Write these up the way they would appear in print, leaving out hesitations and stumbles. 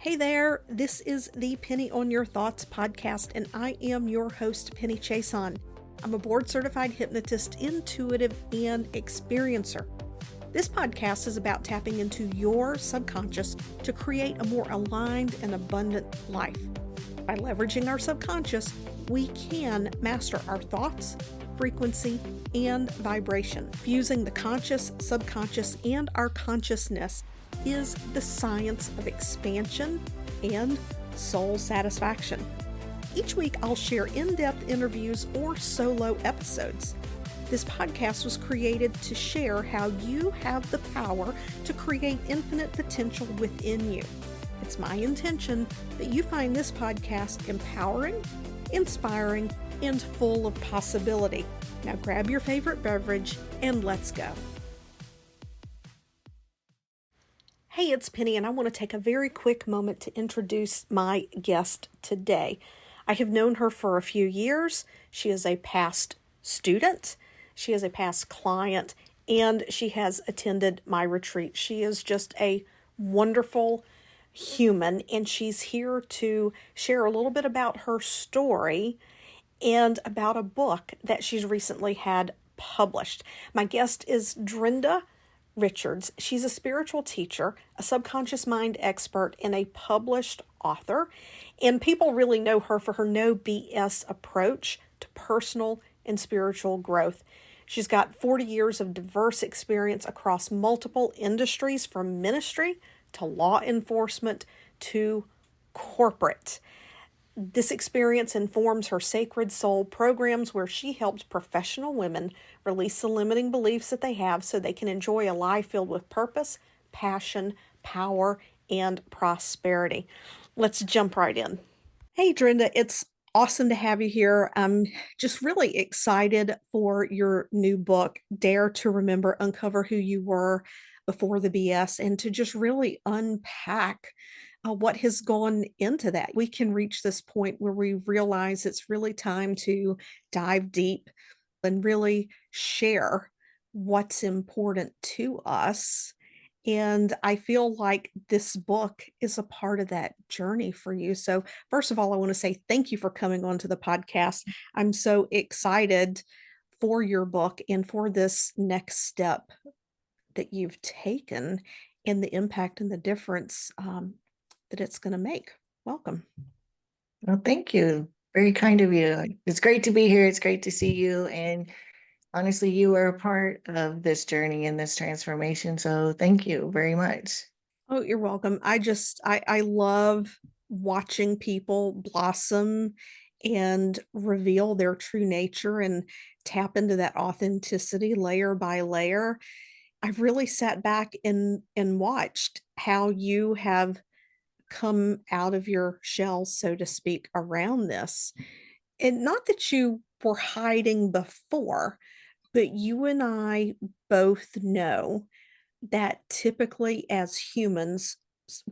Hey there, this is the Penny on Your Thoughts podcast, and I am your host, Penny Chason. I'm a board-certified hypnotist, intuitive, and experiencer. This podcast is about tapping into your subconscious to create a more aligned and abundant life. By leveraging our subconscious, we can master our thoughts, frequency, and vibration. Fusing the conscious, subconscious, and our consciousness is the science of expansion and soul satisfaction. Each week, I'll share in-depth interviews or solo episodes. This podcast was created to share how you have the power to create infinite potential within you. It's my intention that you find this podcast empowering, inspiring, and full of possibility. Now grab your favorite beverage and let's go. Hey, it's Penny, and I want to take a very quick moment to introduce my guest today. I have known her for a few years. She is a past student, she is a past client, and she has attended my retreat. She is just a wonderful human, and she's here to share a little bit about her story and about a book that she's recently had published. My guest is Drenda Richards. She's a spiritual teacher, a subconscious mind expert, and a published author. And people really know her for her no BS approach to personal and spiritual growth. She's got 40 years of diverse experience across multiple industries, from ministry to law enforcement to corporate. This experience informs her Sacred Soul programs, where she helps professional women release the limiting beliefs that they have so they can enjoy a life filled with purpose, passion, power, and prosperity. Let's jump right in. Hey, Drenda, it's awesome to have you here. I'm just really excited for your new book, Dare to Remember, Uncover Who You Were Before the BS, and to just really unpack what has gone into that. We can reach this point where we realize it's really time to dive deep and really share what's important to us. And I feel like this book is a part of that journey for you. So, first of all, I want to say thank you for coming onto the podcast. I'm so excited for your book and for this next step that you've taken and the impact and the difference that it's going to make. Welcome. Well, thank you. Very kind of you. It's great to be here. It's great to see you. And honestly, you are a part of this journey and this transformation. So thank you very much. Oh, you're welcome. I love watching people blossom and reveal their true nature and tap into that authenticity layer by layer. I've really sat back and watched how you have come out of your shell, so to speak, around this. And not that you were hiding before, but you and I both know that typically as humans,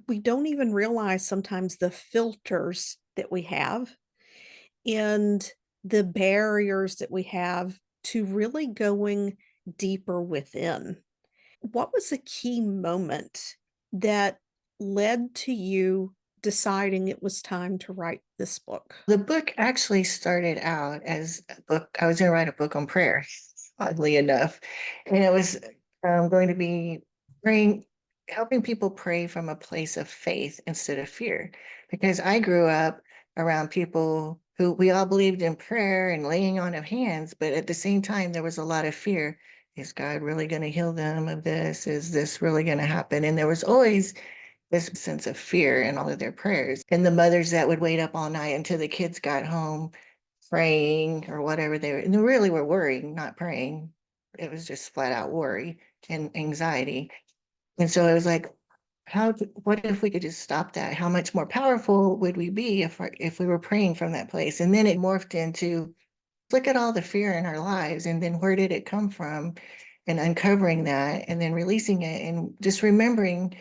we don't even realize sometimes the filters that we have and the barriers that we have to really going deeper within. What was a key moment that led to you deciding it was time to write this book? The book actually started out as a book. I was going to write a book on prayer, oddly enough. And it was going to be praying, helping people pray from a place of faith instead of fear. Because I grew up around people who we all believed in prayer and laying on of hands, but at the same time, there was a lot of fear. Is God really going to heal them of this? Is this really going to happen? And there was always this sense of fear in all of their prayers. And the mothers that would wait up all night until the kids got home praying or whatever and they really were worrying, not praying. It was just flat out worry and anxiety. And so it was like, what if we could just stop that? How much more powerful would we be if we were praying from that place? And then it morphed into, look at all the fear in our lives, and then where did it come from? And uncovering that and then releasing it and just remembering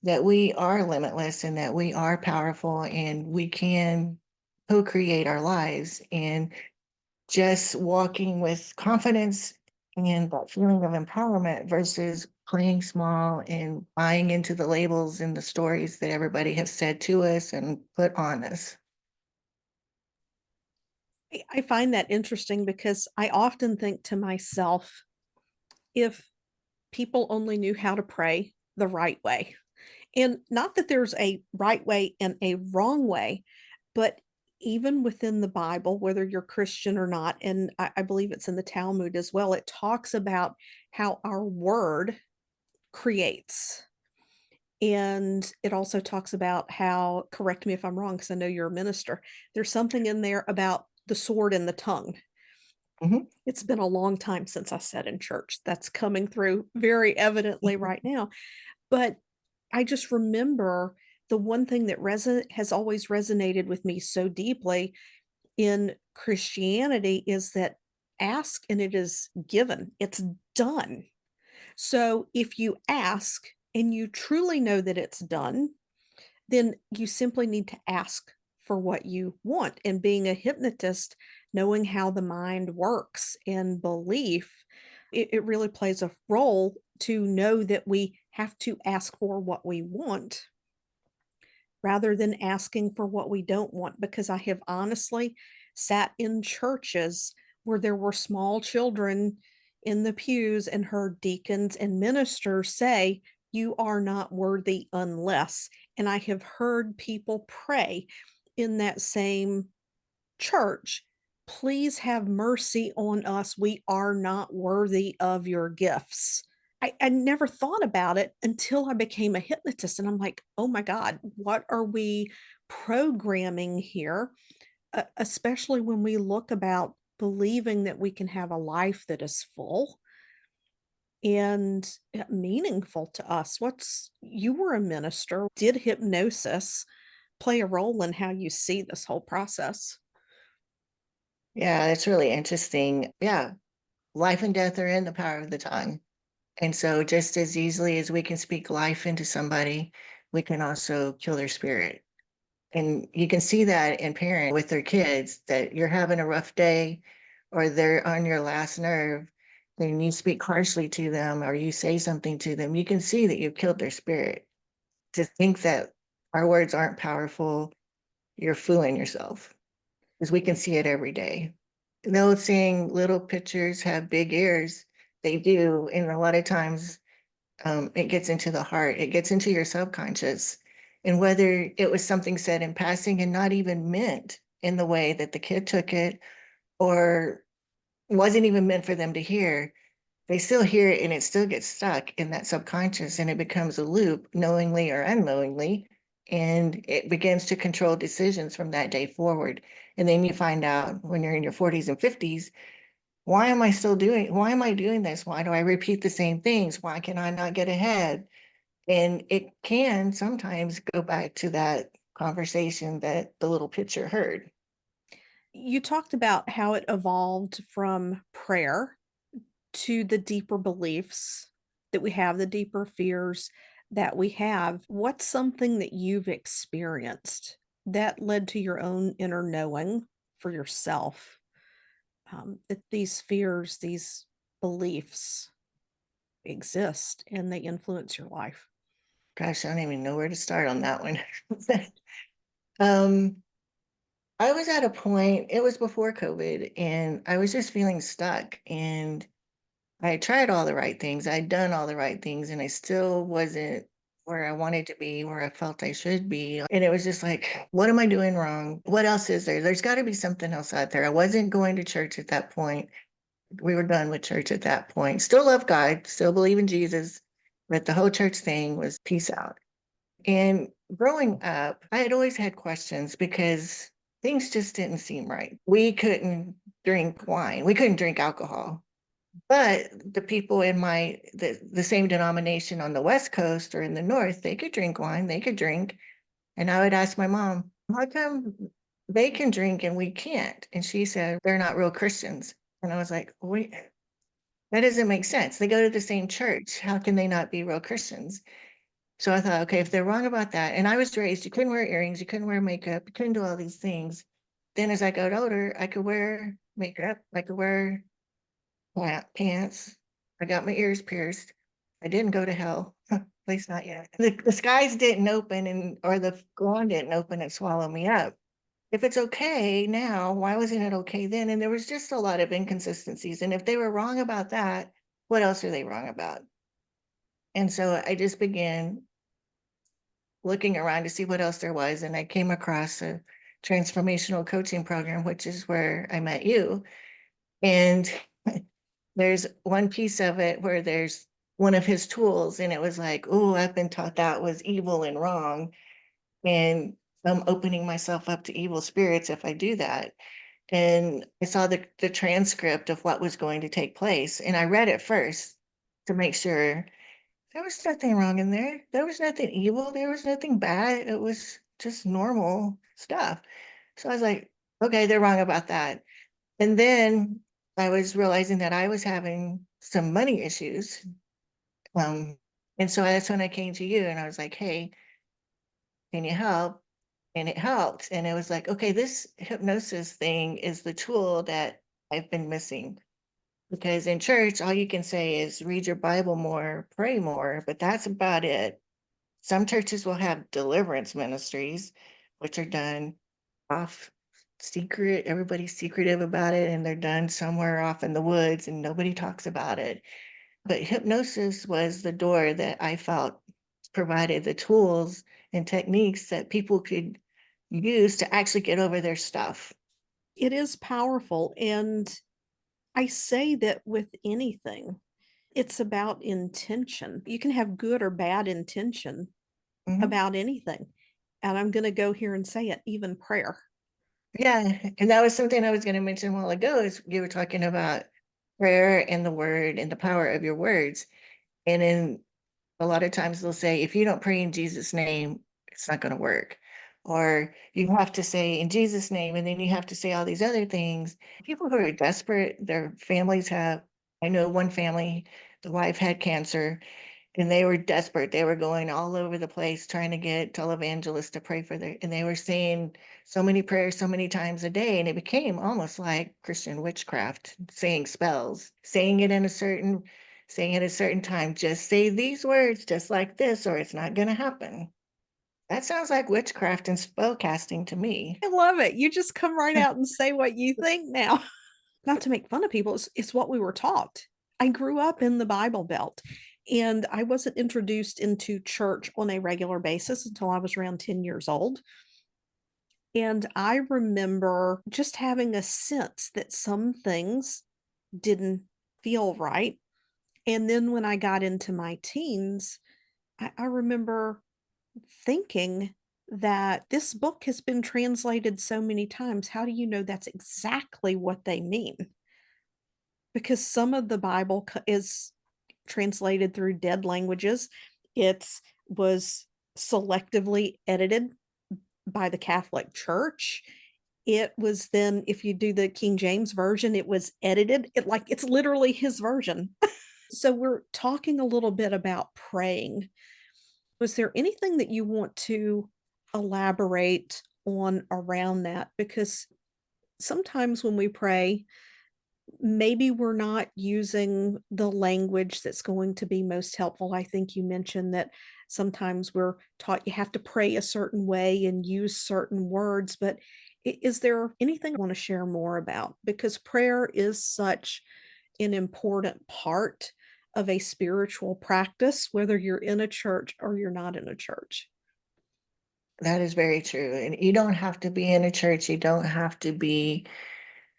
that we are limitless and that we are powerful and we can co-create our lives, and just walking with confidence and that feeling of empowerment versus playing small and buying into the labels and the stories that everybody has said to us and put on us. I find that interesting because I often think to myself, if people only knew how to pray the right way, and not that there's a right way and a wrong way, but even within the Bible, whether you're Christian or not, and I believe it's in the Talmud as well, it talks about how our word creates. And it also talks about how, correct me if I'm wrong, because I know you're a minister, there's something in there about the sword and the tongue. Mhm. It's been a long time since I sat in church. That's coming through very evidently right now. But I just remember the one thing that has always resonated with me so deeply in Christianity is that ask and it is given. It's done. So if you ask and you truly know that it's done, then you simply need to ask for what you want. And being a hypnotist, knowing how the mind works and belief, it really plays a role to know that we have to ask for what we want rather than asking for what we don't want. Because I have honestly sat in churches where there were small children in the pews and heard deacons and ministers say, "You are not worthy unless." And I have heard people pray in that same church, "Please have mercy on us. We are not worthy of your gifts." I never thought about it until I became a hypnotist, and I'm like, "Oh my god, what are we programming here?" Especially when we look about believing that we can have a life that is full and meaningful to us. What's You were a minister. Did hypnosis play a role in how you see this whole process? Yeah, it's really interesting. Yeah, life and death are in the power of the tongue. And so, just as easily as we can speak life into somebody, we can also kill their spirit. And you can see that in parents with their kids that you're having a rough day or they're on your last nerve, then you speak harshly to them or you say something to them, you can see that you've killed their spirit. To think that our words aren't powerful, you're fooling yourself because we can see it every day. No saying little pictures have big ears. They do. And a lot of times it gets into the heart, it gets into your subconscious. And whether it was something said in passing and not even meant in the way that the kid took it, or wasn't even meant for them to hear, they still hear it and it still gets stuck in that subconscious and it becomes a loop, knowingly or unknowingly. And it begins to control decisions from that day forward. And then you find out when you're in your 40s and 50s, why am I doing this? Why do I repeat the same things? Why can I not get ahead? And it can sometimes go back to that conversation that the little pitcher heard. You talked about how it evolved from prayer to the deeper beliefs that we have, the deeper fears that we have. What's something that you've experienced that led to your own inner knowing for yourself, that these fears, these beliefs exist and they influence your life? Gosh, I don't even know where to start on that one. um, I was at a point, it was before COVID, and I was just feeling stuck. And I had tried all the right things, I'd done all the right things, and I still wasn't where I wanted to be, where I felt I should be. And it was just like, what am I doing wrong? What else is there? There's got to be something else out there. I wasn't going to church at that point. We were done with church at that point. Still love God, still believe in Jesus, but the whole church thing was peace out. And growing up, I had always had questions because things just didn't seem right. We couldn't drink wine, we couldn't drink alcohol. But the people in the same denomination on the West Coast or in the North, they could drink wine, they could drink. And I would ask my mom, how come they can drink and we can't? And she said, they're not real Christians. And I was like, wait, that doesn't make sense. They go to the same church. How can they not be real Christians? So I thought, okay, if they're wrong about that, and I was raised, you couldn't wear earrings, you couldn't wear makeup, you couldn't do all these things. Then as I got older, I could wear makeup, I could wear pants. I got my ears pierced. I didn't go to hell. At least not yet. The skies didn't open or the ground didn't open and swallow me up. If it's okay now, why wasn't it okay then? And there was just a lot of inconsistencies. And if they were wrong about that, what else are they wrong about? And so I just began looking around to see what else there was. And I came across a transformational coaching program, which is where I met you. And there's one piece of it where there's one of his tools, and it was like, oh, I've been taught that was evil and wrong. And I'm opening myself up to evil spirits if I do that. And I saw the transcript of what was going to take place. And I read it first to make sure there was nothing wrong in there. There was nothing evil. There was nothing bad. It was just normal stuff. So I was like, okay, they're wrong about that. And then I was realizing that I was having some money issues. Um, and so that's when I came to you and I was like, hey, can you help? And it helped. And it was like, okay, this hypnosis thing is the tool that I've been missing. Because in church, all you can say is read your Bible more, pray more, but that's about it. Some churches will have deliverance ministries, which are done off secret. Everybody's secretive about it, and they're done somewhere off in the woods, and nobody talks about it. But hypnosis was the door that I felt provided the tools and techniques that people could use to actually get over their stuff. It is powerful. And I say that with anything, it's about intention. You can have good or bad intention Mhm. about anything. And I'm going to go here and say it, even prayer. Yeah, and that was something I was going to mention a while ago. Is you were talking about prayer and the word and the power of your words, and in a lot of times they'll say, if you don't pray in Jesus' name, it's not going to work. Or you have to say in Jesus' name, and then you have to say all these other things. People who are desperate, their families have, I know one family, the wife had cancer and they were desperate. They were going all over the place trying to get televangelists to pray for their, and they were saying so many prayers so many times a day. And it became almost like Christian witchcraft, saying spells, saying it in a certain, saying it at a certain time. Just say these words just like this, or it's not going to happen. That sounds like witchcraft and spell casting to me. I love it. You just come right out and say what you think now. Not to make fun of people, it's what we were taught. I grew up in the Bible Belt and I wasn't introduced into church on a regular basis until I was around 10 years old. And I remember just having a sense that some things didn't feel right. And then when I got into my teens, I remember thinking that this book has been translated so many times. How do you know that's exactly what they mean? Because some of the Bible is translated through dead languages. It was selectively edited by the Catholic Church. It was then, if you do the King James version, it was edited. It's literally his version. So we're talking a little bit about praying. Was there anything that you want to elaborate on around that? Because sometimes when we pray, maybe we're not using the language that's going to be most helpful. I think you mentioned that sometimes we're taught you have to pray a certain way and use certain words, but is there anything I want to share more about? Because prayer is such an important part of a spiritual practice, whether you're in a church or you're not in a church. That is very true. And you don't have to be in a church, you don't have to be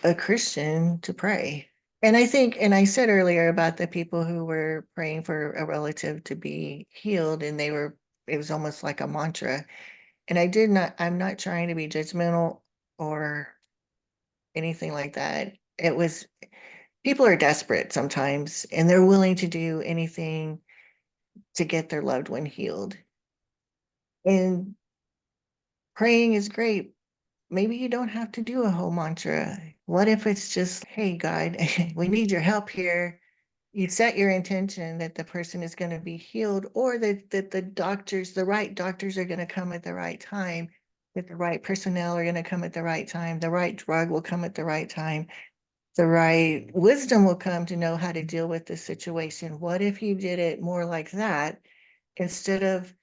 a Christian to pray. And I think, and I said earlier about the people who were praying for a relative to be healed, and it was almost like a mantra. And I'm not trying to be judgmental or anything like that. It was, people are desperate sometimes, and they're willing to do anything to get their loved one healed. And praying is great. Maybe you don't have to do a whole mantra. What if it's just, hey, God, we need your help here. You set your intention that the person is going to be healed, or that the right doctors are going to come at the right time, that the right personnel are going to come at the right time, the right drug will come at the right time. the right wisdom will come to know how to deal with the situation. What if you did it more like that instead of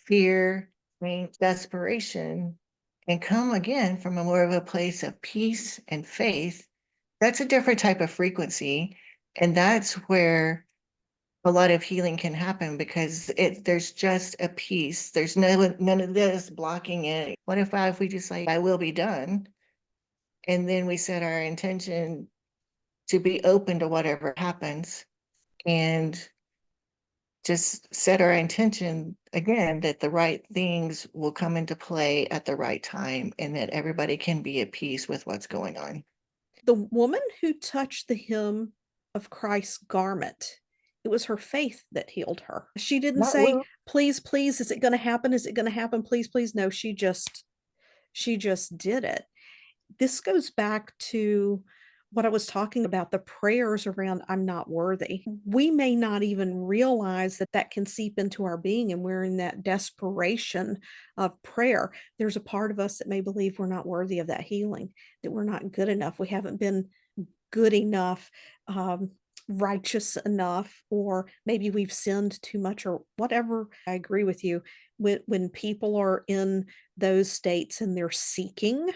fear and desperation, and come again from a more of a place of peace and faith? That's a different type of frequency. And that's where a lot of healing can happen, because there's just a peace. There's none of this blocking it. What if we just like, I will be done? And then we set our intention to be open to whatever happens, and just set our intention again that the right things will come into play at the right time, and that everybody can be at peace with what's going on. The woman who touched the hem of Christ's garment, it was her faith that healed her. She didn't Not say, will. please, please, is it going to happen? Is it going to happen? Please, please. No, she just did it. This goes back to what I was talking about, the prayers around I'm not worthy. We may not even realize that that can seep into our being, and we're in that desperation of prayer. There's a part of us that may believe we're not worthy of that healing, that we're not good enough. We haven't been good enough, righteous enough, or maybe we've sinned too much or whatever. I agree with you. When people are in those states and they're seeking,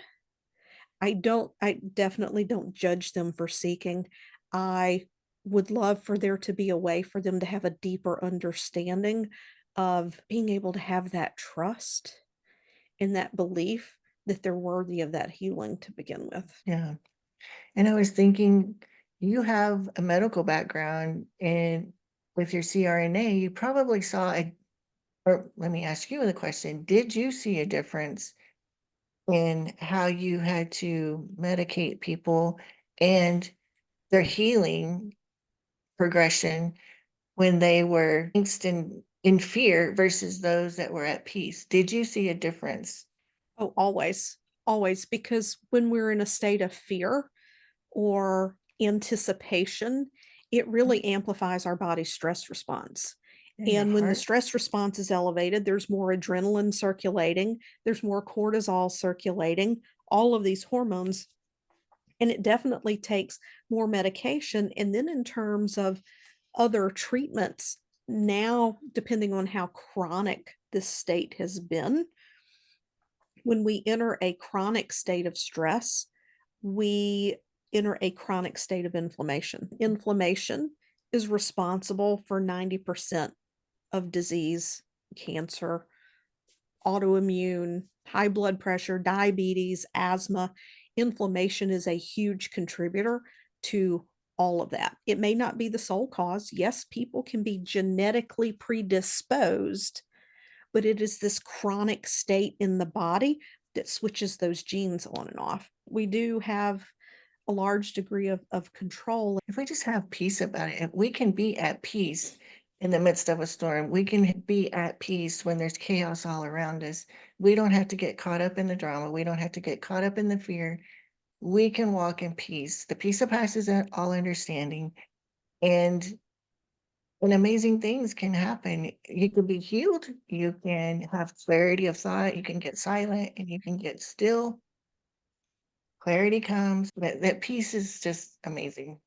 I definitely don't judge them for seeking. I would love for there to be a way for them to have a deeper understanding of being able to have that trust and that belief that they're worthy of that healing to begin with. Yeah. And I was thinking, you have a medical background, and with your CRNA, you probably saw or let me ask you the question. Did you see a difference in how you had to medicate people and their healing progression when they were angst and in fear versus those that were at peace? Did you see a difference? Oh, always, always, because when we're in a state of fear or anticipation, it really amplifies our body's stress response. In your And when the heart? stress response is elevated, there's more adrenaline circulating, there's more cortisol circulating, all of these hormones. And it definitely takes more medication. And then, in terms of other treatments, now, depending on how chronic this state has been, when we enter a chronic state of stress, we enter a chronic state of inflammation. Inflammation is responsible for 90% of disease, cancer, autoimmune, high blood pressure, diabetes, asthma. Inflammation is a huge contributor to all of that. It may not be the sole cause. Yes, people can be genetically predisposed, but it is this chronic state in the body that switches those genes on and off. We do have a large degree of control. If we just have peace about it, if we can be at peace in the midst of a storm, we can be at peace when there's chaos all around us. We don't have to get caught up in the drama. We don't have to get caught up in the fear. We can walk in peace, the peace that passes all understanding. And amazing things can happen. You can be healed. You can have clarity of thought. You can get silent and you can get still. Clarity comes. That peace is just amazing.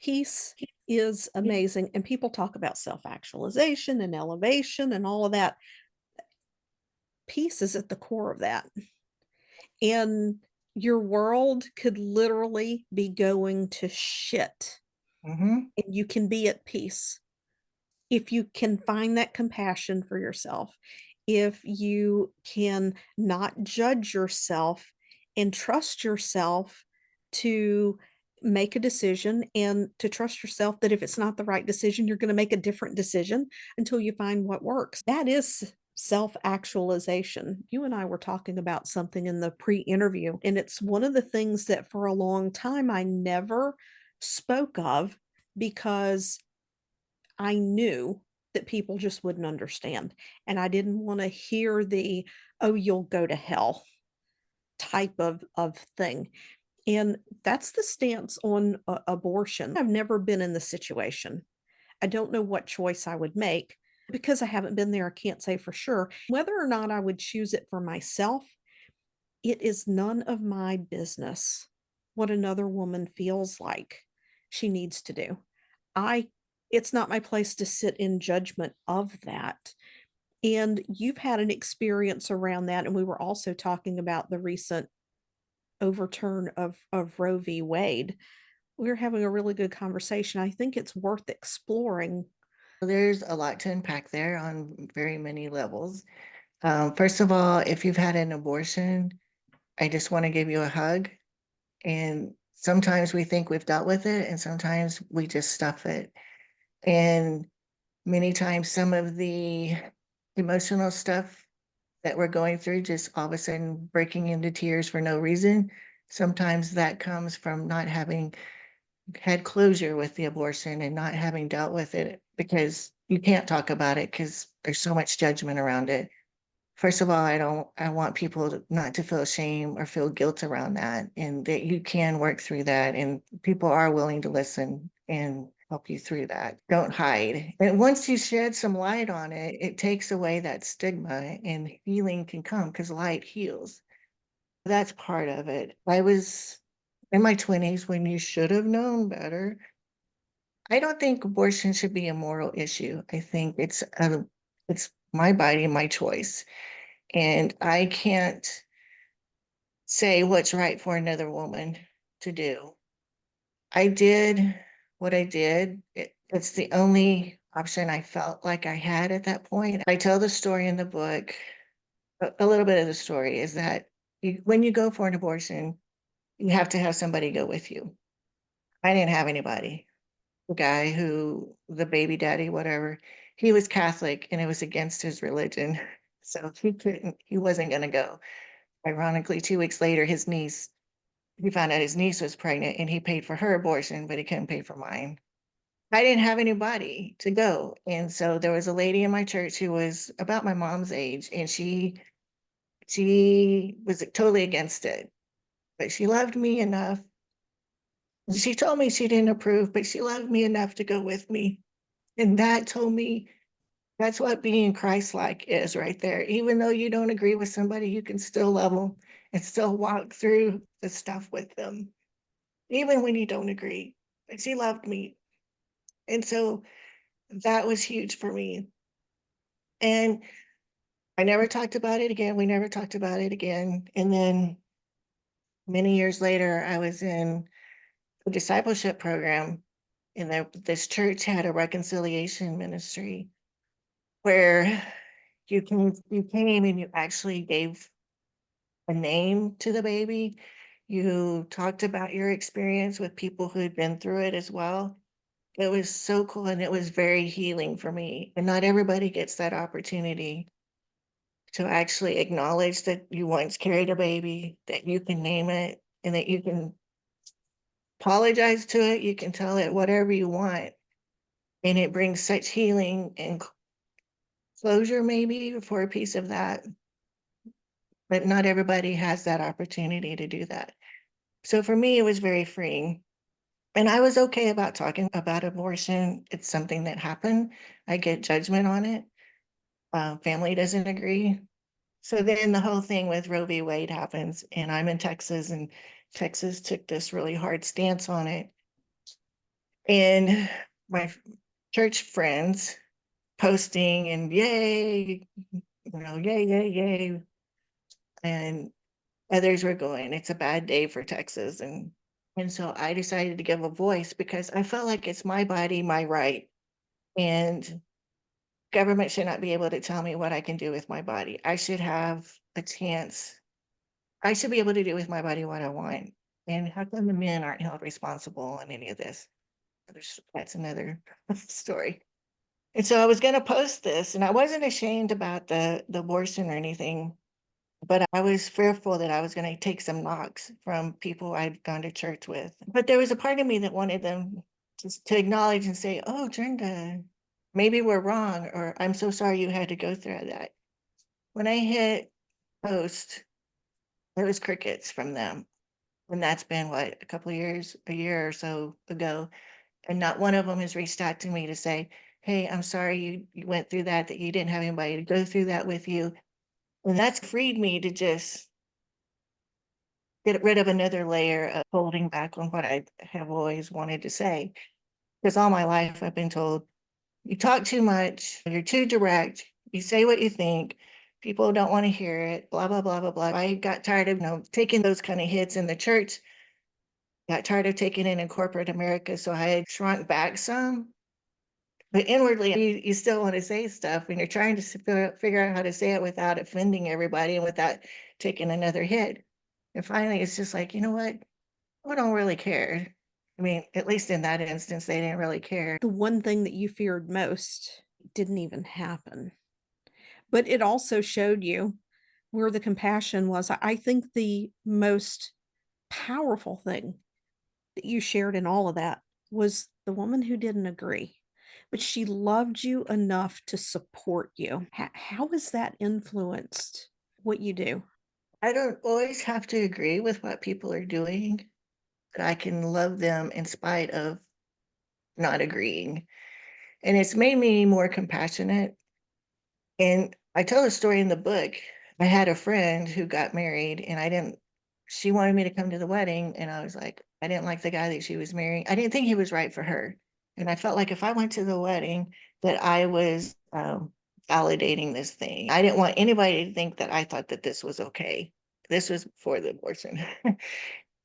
Peace is amazing. And people talk about self actualization and elevation and all of that. Peace is at the core of that. And your world could literally be going to shit, Hmm. and you can be at peace if you can find that compassion for yourself, if you can not judge yourself and trust yourself to make a decision, and to trust yourself that if it's not the right decision, you're going to make a different decision until you find what works. That is self actualization. You and I were talking about something in the pre interview, and it's one of the things that for a long time I never spoke of because I knew that people just wouldn't understand. And I didn't want to hear the, oh, you'll go to hell type of thing. And that's the stance on abortion. I've never been in the situation. I don't know what choice I would make because I haven't been there. I can't say for sure. Whether or not I would choose it for myself, it is none of my business. what another woman feels like she needs to do. I it's not my place to sit in judgment of that. And you've had an experience around that, and we were also talking about the recent overturn of Roe v. Wade. We were having a really good conversation. I think it's worth exploring. There's a lot to unpack there on very many levels. First of all, if you've had an abortion, I just want to give you a hug. And sometimes we think we've dealt with it, and sometimes we just stuff it. And many times, some of the emotional stuff that we're going through, just all of a sudden breaking into tears for no reason, sometimes that comes from not having had closure with the abortion and not having dealt with it, because you can't talk about it because there's so much judgment around it. First of all, I want people not to feel shame or feel guilt around that, and that you can work through that, and people are willing to listen and help you through that. Don't hide. And once you shed some light on it, it takes away that stigma, and healing can come because light heals. That's part of it. I was in my 20s when you should have known better. I don't think abortion should be a moral issue. I think it's my body, my choice. And I can't say what's right for another woman to do. I did what I did. It's the only option I felt like I had at that point. I tell the story in the book. A little bit of the story is that when you go for an abortion, you have to have somebody go with you. I didn't have anybody. The guy who, the baby daddy, whatever, he was Catholic and it was against his religion. So he wasn't going to go. Ironically, 2 weeks later, he found out his niece was pregnant and he paid for her abortion, but he couldn't pay for mine. I didn't have anybody to go. And so there was a lady in my church who was about my mom's age, and she was totally against it. But she loved me enough. She told me she didn't approve, but she loved me enough to go with me. And that told me that's what being Christ-like is right there. Even though you don't agree with somebody, you can still love them and still walk through the stuff with them, even when you don't agree. But she loved me. And so that was huge for me. And I never talked about it again. We never talked about it again. And then many years later, I was in a discipleship program, and this church had a reconciliation ministry where you came and you actually gave a name to the baby. You talked about your experience with people who had been through it as well. It was so cool, and it was very healing for me. And not everybody gets that opportunity to actually acknowledge that you once carried a baby, that you can name it, and that you can apologize to it. You can tell it whatever you want. And it brings such healing and closure, maybe, for a piece of that. But not everybody has that opportunity to do that. So for me, it was very freeing. And I was okay about talking about abortion. It's something that happened. I get judgment on it. Family doesn't agree. So then the whole thing with Roe v. Wade happens, and I'm in Texas, and Texas took this really hard stance on it. And my church friends posting and yay, yay, yay, yay. And others were going, it's a bad day for Texas. And so I decided to give a voice because I felt like it's my body, my right. And government should not be able to tell me what I can do with my body. I should have a chance. I should be able to do with my body what I want. And how come the men aren't held responsible in any of this? That's another story. And so I was going to post this, and I wasn't ashamed about the abortion or anything, but I was fearful that I was going to take some knocks from people I'd gone to church with. But there was a part of me that wanted them to acknowledge and say, oh, Drenda, maybe we're wrong, or I'm so sorry you had to go through that. When I hit post, there was crickets from them. And that's been what, a year or so ago. And not one of them has reached out to me to say, hey, I'm sorry you went through that you didn't have anybody to go through that with you. And that's freed me to just get rid of another layer of holding back on what I have always wanted to say. Because all my life I've been told, you talk too much, you're too direct, you say what you think, people don't want to hear it, blah, blah, blah, blah, blah. I got tired of, taking those kind of hits in the church, got tired of taking it in corporate America. So I had shrunk back some. But inwardly, you still want to say stuff and you're trying to figure out how to say it without offending everybody and without taking another hit. And finally, it's just like, you know what? I don't really care. I mean, at least in that instance, they didn't really care. The one thing that you feared most didn't even happen. But it also showed you where the compassion was. I think the most powerful thing that you shared in all of that was the woman who didn't agree, but she loved you enough to support you. How has that influenced what you do? I don't always have to agree with what people are doing, but I can love them in spite of not agreeing. And it's made me more compassionate. And I tell a story in the book. I had a friend who got married and she wanted me to come to the wedding. And I was like, I didn't like the guy that she was marrying. I didn't think he was right for her. And I felt like if I went to the wedding, that I was validating this thing. I didn't want anybody to think that I thought that this was okay. This was before the abortion.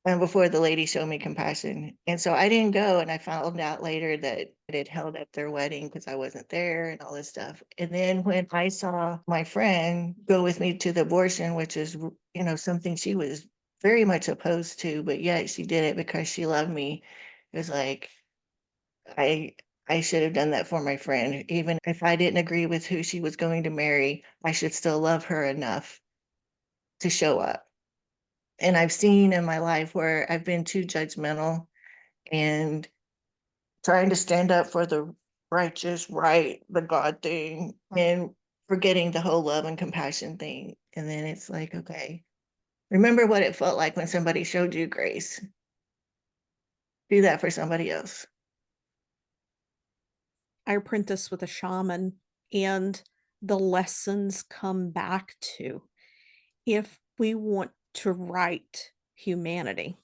And before the lady showed me compassion. And so I didn't go. And I found out later that it had held up their wedding because I wasn't there and all this stuff. And then when I saw my friend go with me to the abortion, which is, something she was very much opposed to, but yet she did it because she loved me. It was like, I I should have done that for my friend. Even if I didn't agree with who she was going to marry, I should still love her enough to show up. And I've seen in my life where I've been too judgmental and trying to stand up for the righteous, right, the God thing, and forgetting the whole love and compassion thing. And then it's like, okay, remember what it felt like when somebody showed you grace. Do that for somebody else. I apprentice with a shaman, and the lessons come back to if we want to right humanity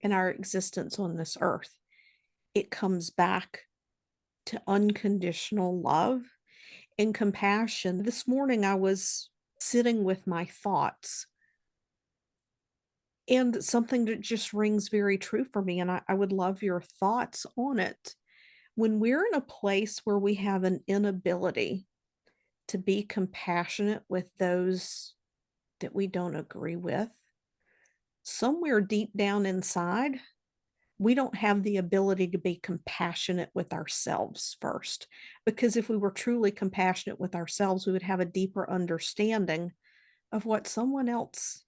and our existence on this earth, it comes back to unconditional love and compassion. This morning, I was sitting with my thoughts, and something that just rings very true for me, and I would love your thoughts on it. When we're in a place where we have an inability to be compassionate with those that we don't agree with, somewhere deep down inside, we don't have the ability to be compassionate with ourselves first. Because if we were truly compassionate with ourselves, we would have a deeper understanding of what someone else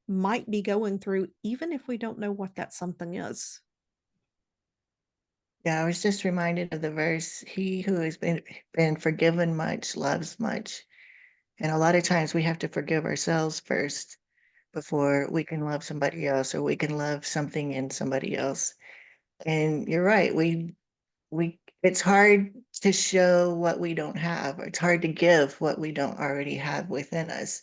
might be going through, even if we don't know what that something is. Yeah, I was just reminded of the verse, he who has been forgiven much loves much. And a lot of times we have to forgive ourselves first before we can love somebody else or we can love something in somebody else. And you're right, we it's hard to show what we don't have. It's hard to give what we don't already have within us.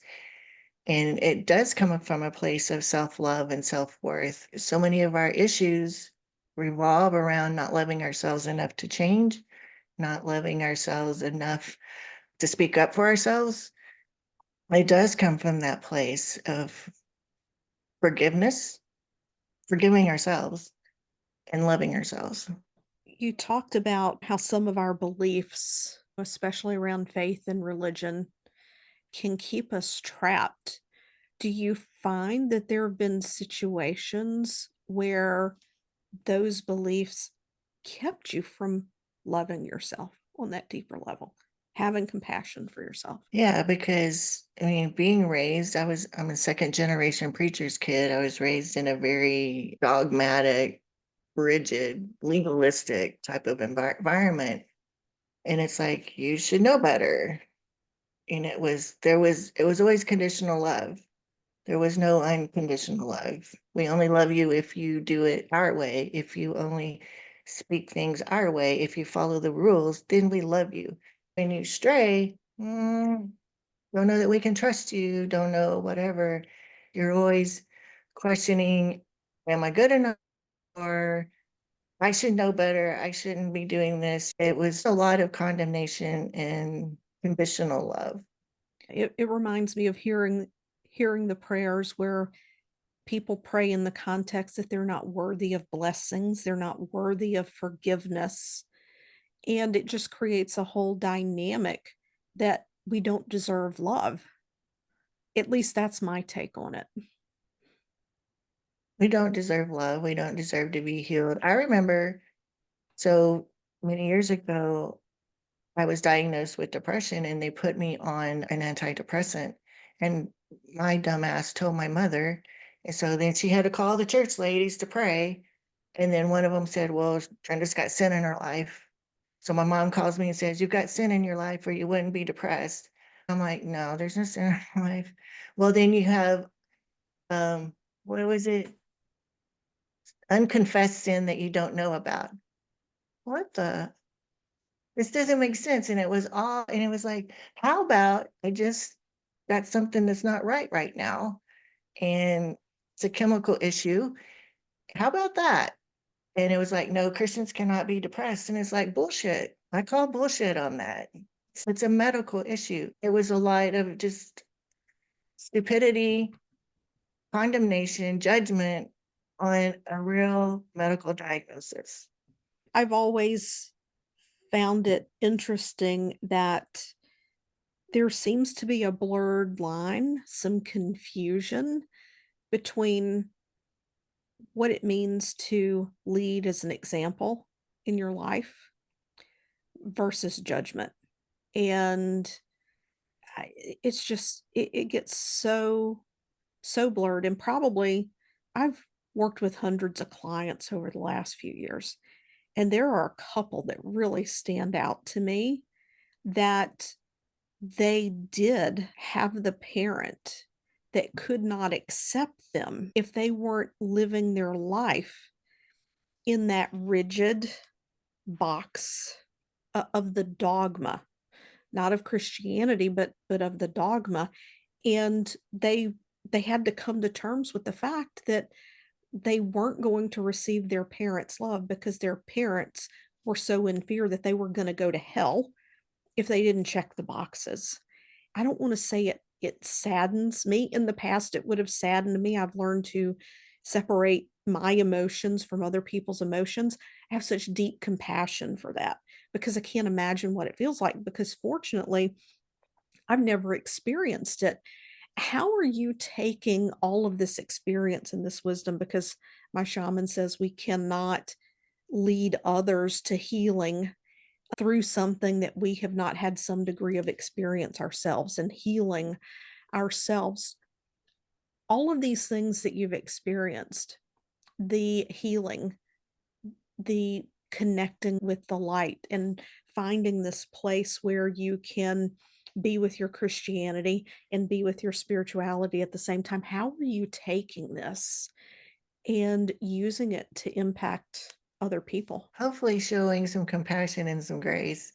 And it does come up from a place of self-love and self-worth. So many of our issues revolve around not loving ourselves enough to change, not loving ourselves enough to speak up for ourselves. It does come from that place of forgiveness, forgiving ourselves and loving ourselves. You talked about how some of our beliefs, especially around faith and religion, can keep us trapped. Do you find that there have been situations where those beliefs kept you from loving yourself on that deeper level, having compassion for yourself? Yeah, because I mean, being raised, I'm a second generation preacher's kid. I was raised in a very dogmatic, rigid, legalistic type of environment. And it's like, you should know better. And it was always conditional love. There was no unconditional love. We only love you if you do it our way, if you only speak things our way, if you follow the rules, then we love you. When you stray, don't know that we can trust you, don't know whatever. You're always questioning, am I good enough? Or I should know better. I shouldn't be doing this. It was a lot of condemnation and conditional love. It reminds me of hearing the prayers where people pray in the context that they're not worthy of blessings, they're not worthy of forgiveness, and it just creates a whole dynamic that we don't deserve love. At least that's my take on it. We don't deserve love. We don't deserve to be healed. I remember so many years ago, I was diagnosed with depression and they put me on an antidepressant. And my dumbass told my mother. And so then she had to call the church ladies to pray. And then one of them said, well, Drenda's got sin in her life. So my mom calls me and says, you've got sin in your life or you wouldn't be depressed. I'm like, no, there's no sin in my life. Well, then you have, what was it? Unconfessed sin that you don't know about. What the? This doesn't make sense. And it was like, how about I just got something that's not right now? And it's a chemical issue. How about that? And it was like, no, Christians cannot be depressed. And it's like, bullshit. I call bullshit on that. It's a medical issue. It was a lot of just stupidity, condemnation, judgment on a real medical diagnosis. I've always found it interesting that there seems to be a blurred line, some confusion between what it means to lead as an example in your life versus judgment. And it's just, it gets so blurred. And probably I've worked with hundreds of clients over the last few years. And there are a couple that really stand out to me that they did have the parent that could not accept them if they weren't living their life in that rigid box of the dogma, not of Christianity, but of the dogma. And they had to come to terms with the fact that they weren't going to receive their parents' love because their parents were so in fear that they were going to go to hell if they didn't check the boxes. I don't wanna say it saddens me. In the past, it would have saddened me. I've learned to separate my emotions from other people's emotions. I have such deep compassion for that because I can't imagine what it feels like because fortunately, I've never experienced it. How are you taking all of this experience and this wisdom? Because my shaman says we cannot lead others to healing through something that we have not had some degree of experience ourselves and healing ourselves. All of these things that you've experienced, the healing, the connecting with the light, and finding this place where you can be with your Christianity and be with your spirituality at the same time. How are you taking this and using it to impact other people? Hopefully showing some compassion and some grace.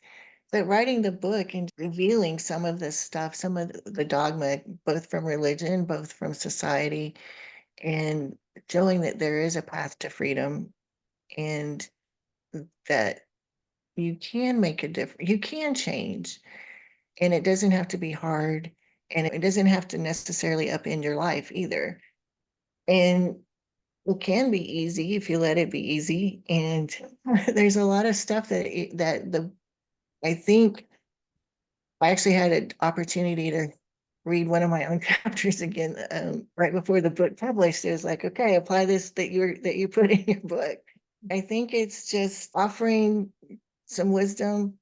But writing the book and revealing some of this stuff, some of the dogma, both from religion, both from society, and showing that there is a path to freedom and that you can make a difference, you can change, and it doesn't have to be hard, and it doesn't have to necessarily upend your life either. And it can be easy if you let it be easy. And there's a lot of stuff that the I think I actually had an opportunity to read one of my own chapters again right before the book published. It was like, okay, apply this that you put in your book. I think it's just offering some wisdom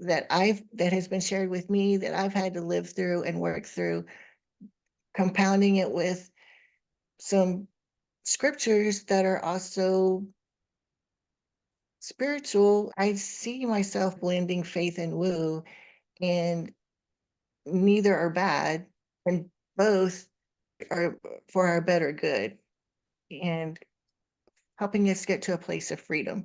that has been shared with me that I've had to live through and work through, compounding it with some scriptures that are also spiritual. I see myself blending faith and woo, and neither are bad, and both are for our better good and helping us get to a place of freedom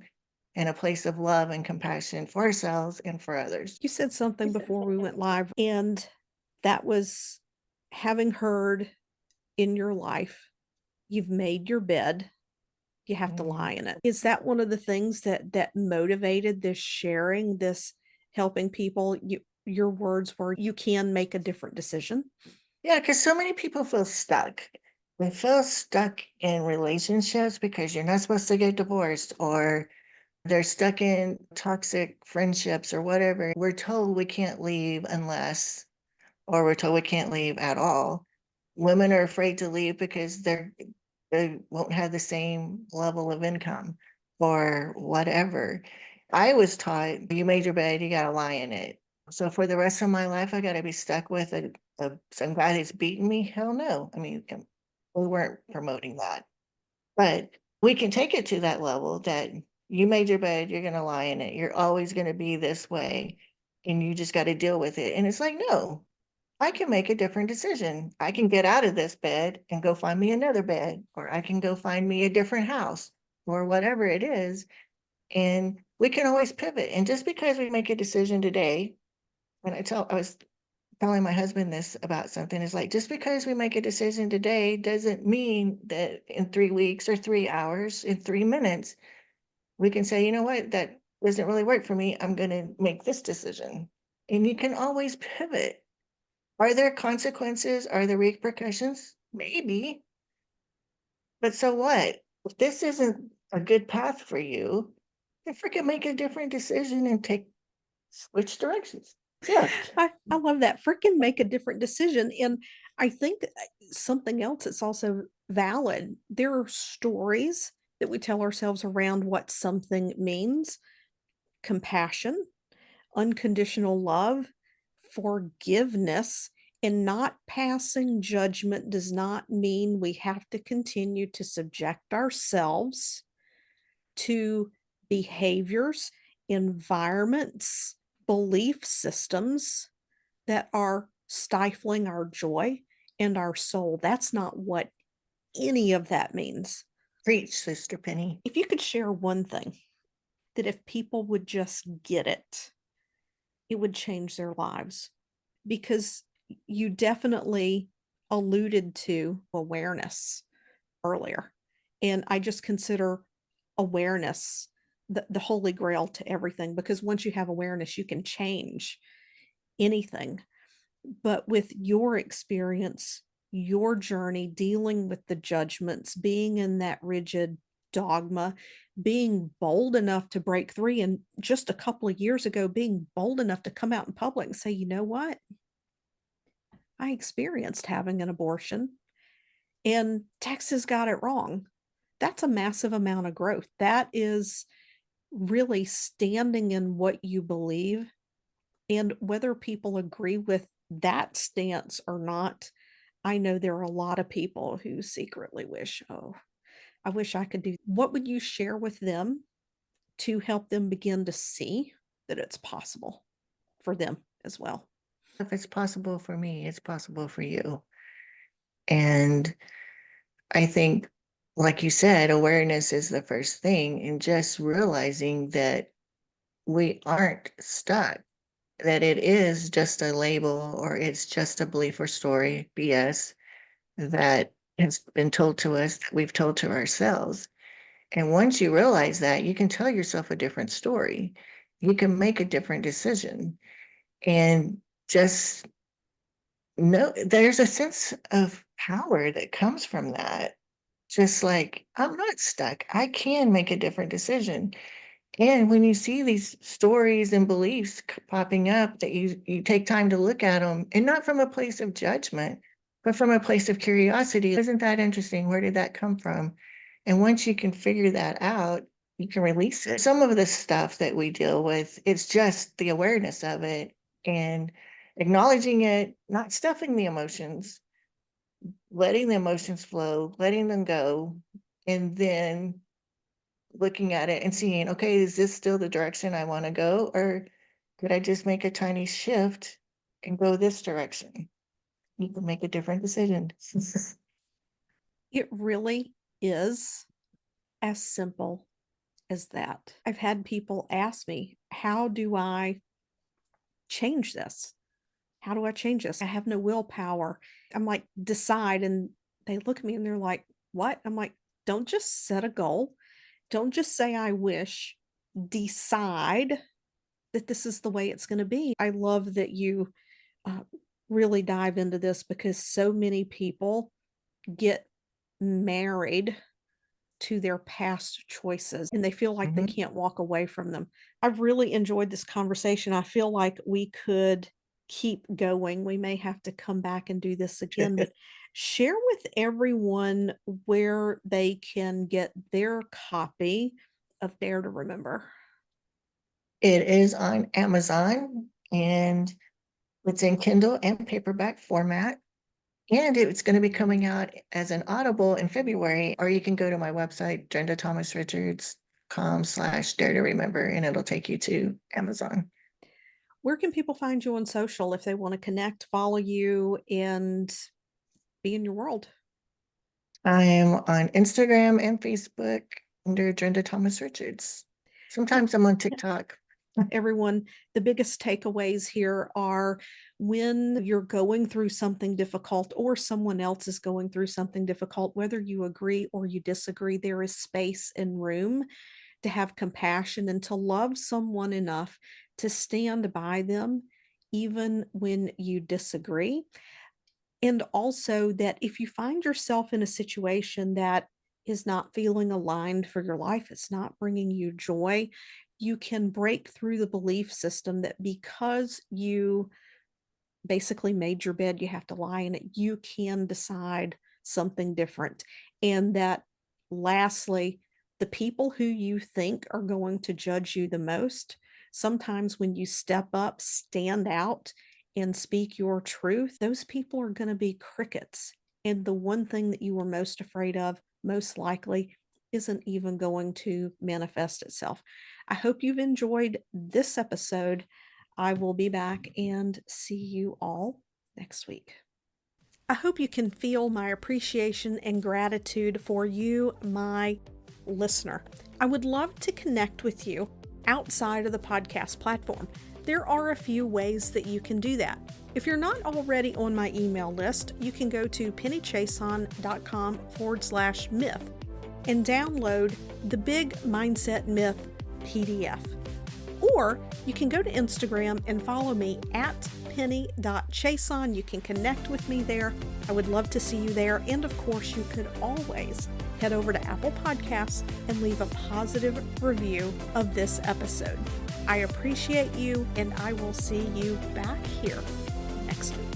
and a place of love and compassion for ourselves and for others. You said something before we went live, and that was having heard in your life You've made your bed. You have to lie Mhm. in it. Is that one of the things that motivated this sharing, this helping people? Your words were you can make a different decision. Yeah, because so many people feel stuck. They feel stuck in relationships because you're not supposed to get divorced, or they're stuck in toxic friendships or whatever. We're told we can't leave unless, or we're told we can't leave at all. Women are afraid to leave because they won't have the same level of income or whatever. I was taught you made your bed, you gotta lie in it. So for the rest of my life, I gotta be stuck with some guy that's beating me? Hell no. I mean, we weren't promoting that. But we can take it to that level that you made your bed, you're gonna lie in it. You're always gonna be this way, and you just gotta deal with it. And it's like, no, I can make a different decision. I can get out of this bed and go find me another bed, or I can go find me a different house, or whatever it is. And we can always pivot. And just because we make a decision today, and I was telling my husband this about something, is like, just because we make a decision today doesn't mean that in 3 weeks or 3 hours, in 3 minutes, we can say, you know what, that doesn't really work for me. I'm going to make this decision. And you can always pivot. Are there consequences? Are there repercussions? Maybe. But so what? If this isn't a good path for you, then freaking make a different decision and switch directions. Shift. I love that. Freaking make a different decision. And I think something else that's also valid. There are stories that we tell ourselves around what something means: compassion, unconditional love, forgiveness, and not passing judgment does not mean we have to continue to subject ourselves to behaviors, environments, belief systems that are stifling our joy and our soul. That's not what any of that means. Preach, Sister Penny. If you could share one thing that if people would just get it, it would change their lives, because you definitely alluded to awareness earlier. And I just consider awareness the holy grail to everything, because once you have awareness, you can change anything. But with your experience, your journey dealing with the judgments, being in that rigid dogma, being bold enough to break free, and just a couple of years ago, being bold enough to come out in public and say, you know what? I experienced having an abortion and Texas got it wrong. That's a massive amount of growth. That is really standing in what you believe. And whether people agree with that stance or not, I know there are a lot of people who secretly wish, oh, I wish I could do. What would you share with them to help them begin to see that it's possible for them as well? If it's possible for me, it's possible for you. And I think, like you said, awareness is the first thing, and just realizing that we aren't stuck, that it is just a label or it's just a belief or story, BS, that has been told to us, that we've told to ourselves. And once you realize that, you can tell yourself a different story. You can make a different decision. And just know there's a sense of power that comes from that. Just like, I'm not stuck. I can make a different decision. And when you see these stories and beliefs popping up, that you take time to look at them, and not from a place of judgment, but from a place of curiosity. Isn't that interesting? Where did that come from? And once you can figure that out, you can release it. Some of the stuff that we deal with, it's just the awareness of it and acknowledging it, not stuffing the emotions, letting the emotions flow, letting them go, and then looking at it and seeing, okay, is this still the direction I want to go? Or could I just make a tiny shift and go this direction? You can make a different decision. It really is as simple as that. I've had people ask me, how do I change this? How do I change this? I have no willpower. I'm like, decide. And they look at me and they're like, What? I'm like, don't just set a goal. Don't just say, I wish. Decide that this is the way it's going to be. I love that you uh, really dive into this because so many people get married to their past choices and they feel like they Mhm. can't walk away from them. I've really enjoyed this conversation. I feel like we could keep going. We may have to come back and do this again, but share with everyone where they can get their copy of Dare to Remember. It is on Amazon and it's in Kindle and paperback format. And it's going to be coming out as an Audible in February, or you can go to my website, drendathomasrichards.com/dare to remember, and it'll take you to Amazon. Where can people find you on social if they want to connect, follow you, and be in your world? I am on Instagram and Facebook under Drenda Thomas Richards. And Sometimes I'm on TikTok. everyone, the biggest takeaways here are when you're going through something difficult or someone else is going through something difficult, whether you agree or you disagree, there is space and room to have compassion and to love someone enough to stand by them, even when you disagree. And also that if you find yourself in a situation that is not feeling aligned for your life, it's not bringing you joy, you can break through the belief system that because you basically made your bed, you have to lie in it. You can decide something different. And that lastly, the people who you think are going to judge you the most, sometimes when you step up, stand out, and speak your truth, those people are going to be crickets. And the one thing that you were most afraid of, most likely, isn't even going to manifest itself. I hope you've enjoyed this episode. I will be back and see you all next week. I hope you can feel my appreciation and gratitude for you, my listener. I would love to connect with you outside of the podcast platform. There are a few ways that you can do that. If you're not already on my email list, you can go to pennychason.com/myth and download the Big Mindset Myth PDF. Or you can go to Instagram and follow me at penny.chason. You can connect with me there. I would love to see you there. And of course, you could always head over to Apple Podcasts and leave a positive review of this episode. I appreciate you, and I will see you back here next week.